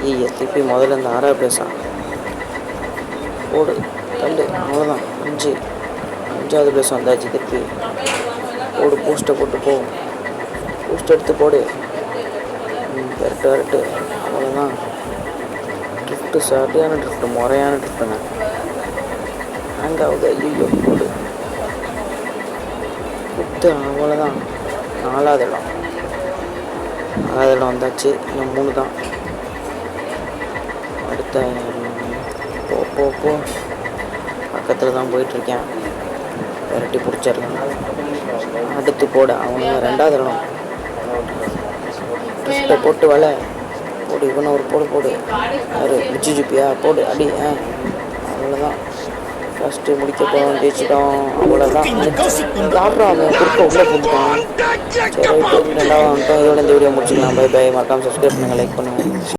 ஐய திருப்பி முதல்ல இந்த 6 பிளேஸா போடு தள்ளு. அவ்வளோதான் 5வது பிளேஸ் வந்தாச்சு. திருப்பி போடு, பூஸ்ட்டை போட்டு போ, பூஸ்ட் எடுத்து போடு. விரட்டு. அவ்வளோதான். ட்ரிஃப்ட்டு சரியான ட்ரிஃப்ட்டு, முறையான ட்ரிஃப்ட்டுங்க. ஹேங் ஆகுது. ஐயோ போடு குத்து. அவ்வளோதான். 4வது இடம் வந்தாச்சு. இன்னும் 3 தான். அடுத்த போ பக்கத்தில் தான் போயிட்டுருக்கேன். விரட்டி பிடிச்சிடலாம். அடுத்து போட அவங்க 2வது இடம். ட்ரிஃப்ட்டை போட்டு வலை போடு. இவனை ஒரு போடு. யாரு ஜிபியா போடு அடி. அவ்வளோதான். ஃபஸ்ட்டு முடிக்க போகிறோம். ஜெயிச்சிட்டோம். அவ்வளோதான். யாரா அவன் குறுக்க உள்ளே போட்டுட்டான். சரி ரைட்டு, 2வது வந்துட்டோம். இதோட இந்த வீடியோ முடிச்சுக்கலாம். பை. மறக்காமல் சப்ஸ்கிரைப் பண்ணுங்கள், லைக் பண்ணுங்கள்.